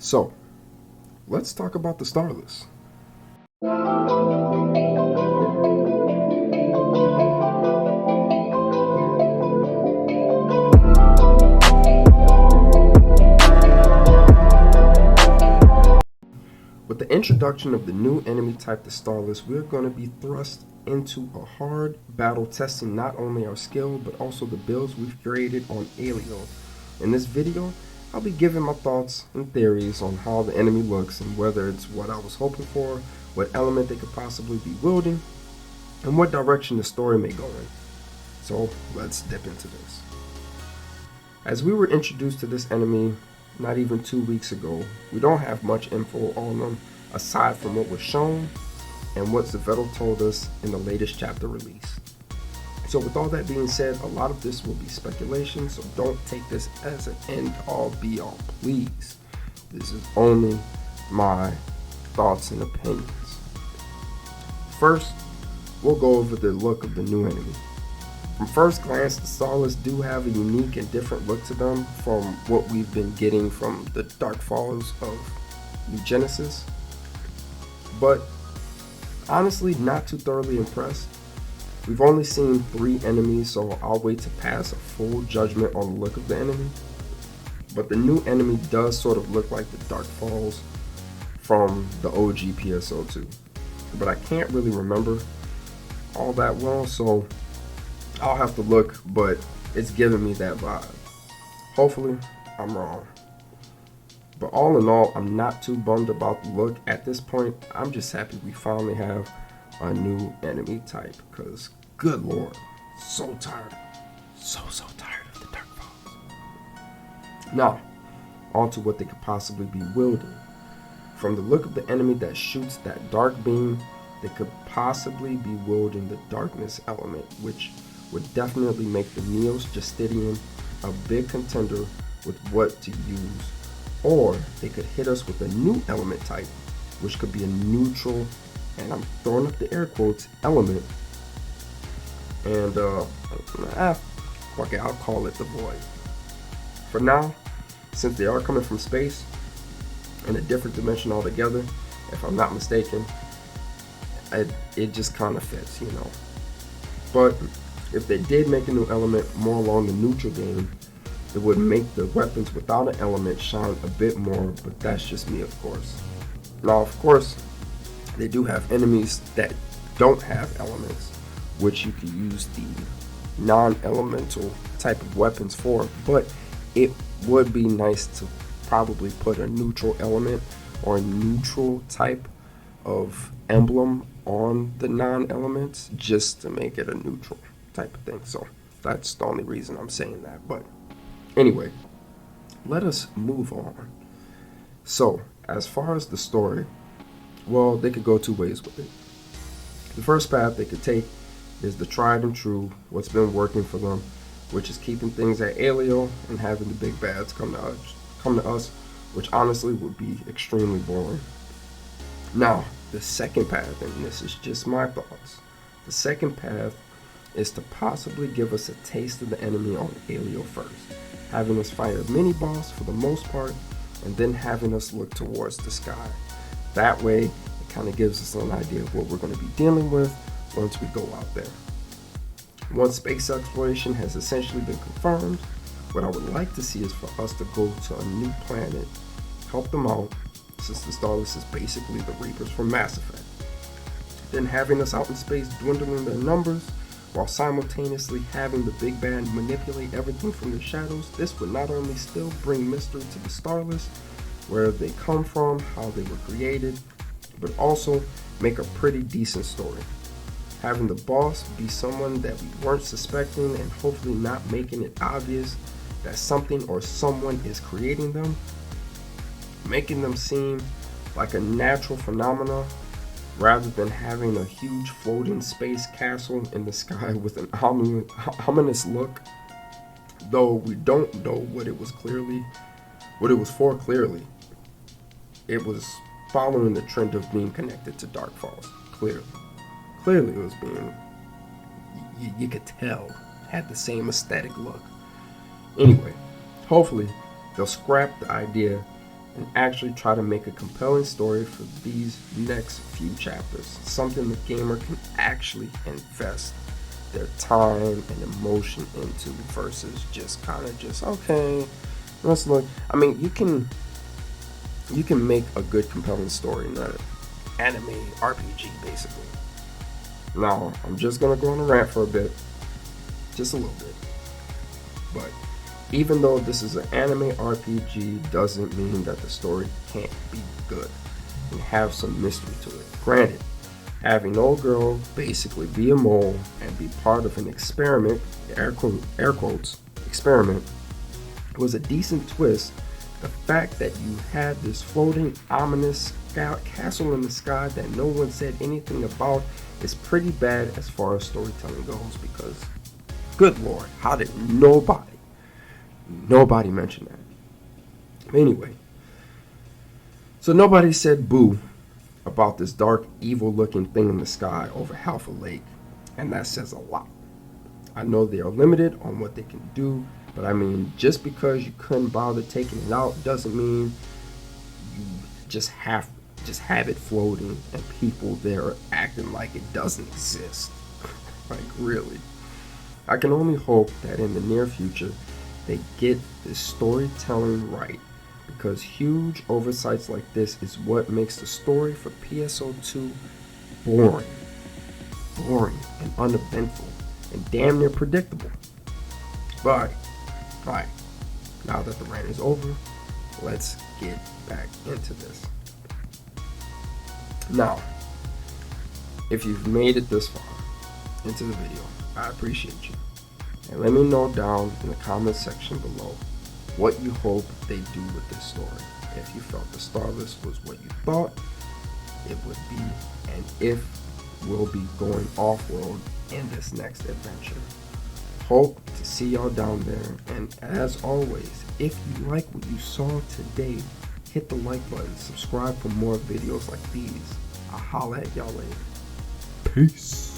So, let's talk about the Starless. With the introduction of the new enemy type, the Starless, we're going to be thrust into a hard battle testing not only our skill, but also the builds we've created on Alio. In this video, I'll be giving my thoughts and theories on how the enemy looks and whether it's what I was hoping for, what element they could possibly be wielding, and what direction the story may go in. So let's dip into this. As we were introduced to this enemy not even 2 weeks ago, we don't have much info on them aside from what was shown and what Zavetto told us in the latest chapter release. So with all that being said, a lot of this will be speculation, so don't take this as an end-all be-all, please. This is only my thoughts and opinions. First, we'll go over the look of the new enemy. From first glance, the Starless do have a unique and different look to them from what we've been getting from the Dark Falls of New Genesis, but honestly not too thoroughly impressed. We've only seen 3 enemies, so I'll wait to pass a full judgment on the look of the enemy. But the new enemy does sort of look like the Dark Falls from the OG PSO2. But I can't really remember all that well, so I'll have to look, but it's giving me that vibe. Hopefully, I'm wrong. But all in all, I'm not too bummed about the look at this point. I'm just happy we finally have a new enemy type, because good lord, so tired, so tired of the Dark Falls. Now, on to what they could possibly be wielding. From the look of the enemy that shoots that dark beam, they could possibly be wielding the darkness element, which would definitely make the Neos Justinian a big contender with what to use. Or they could hit us with a new element type, which could be a neutral, and I'm throwing up the air quotes, element. And fuck it, I'll call it the Void. For now, since they are coming from space, in a different dimension altogether, if I'm not mistaken, it just kind of fits, you know. But if they did make a new element more along the neutral game, it would make the weapons without an element shine a bit more, but that's just me, of course. Now, of course, they do have enemies that don't have elements, which you can use the non-elemental type of weapons for, but it would be nice to probably put a neutral element or a neutral type of emblem on the non-elements just to make it a neutral type of thing. So that's the only reason I'm saying that. But anyway, let us move on. So as far as the story, well, they could go 2 ways with it. The first path they could take is the tried and true, what's been working for them, which is keeping things at Alio and having the big bads come to us, which honestly would be extremely boring. Now, the second path, and this is just my thoughts, the second path is to possibly give us a taste of the enemy on Alio first, having us fight a mini boss for the most part, and then having us look towards the sky. That way, it kind of gives us an idea of what we're going to be dealing with once we go out there. Once space exploration has essentially been confirmed, what I would like to see is for us to go to a new planet, help them out, since the Starless is basically the Reapers from Mass Effect. Then having us out in space dwindling their numbers, while simultaneously having the big bad manipulate everything from the shadows. This would not only still bring mystery to the Starless, where they come from, how they were created, but also make a pretty decent story. Having the boss be someone that we weren't suspecting and hopefully not making it obvious that something or someone is creating them, making them seem like a natural phenomena rather than having a huge floating space castle in the sky with an ominous look. Though we don't know what it was for clearly. It was following the trend of being connected to Dark Falls. Clearly it was being, you could tell, had the same aesthetic look. Anyway, hopefully they'll scrap the idea and actually try to make a compelling story for these next few chapters. Something the gamer can actually invest their time and emotion into versus just kind of just, okay, let's look. I mean, you can make a good compelling story in an anime RPG basically. Now, I'm just gonna go on a rant for a bit, just a little bit. But even though this is an anime RPG, doesn't mean that the story can't be good and have some mystery to it. Granted, having old girl basically be a mole and be part of an experiment, air quotes, experiment, was a decent twist. The fact that you had this floating, ominous castle in the sky that no one said anything about is pretty bad as far as storytelling goes, because good lord, how did nobody mention that? Anyway, so nobody said boo about this dark, evil looking thing in the sky over half a lake, and that says a lot. I know they are limited on what they can do, but I mean, just because you couldn't bother taking it out doesn't mean you just have it floating and people there acting like it doesn't exist. Like, really. I can only hope that in the near future they get this storytelling right, because huge oversights like this is what makes the story for PSO2 boring and uneventful and damn near predictable. But alright, now that the rant is over, let's get back into this. Now, if you've made it this far into the video, I appreciate you. And let me know down in the comment section below what you hope they do with this story. If you felt the Starless was what you thought it would be, and if we'll be going off-world in this next adventure. Hope to see y'all down there, and as always, if you like what you saw today, hit the like button, subscribe for more videos like these. I'll holla at y'all later. Peace.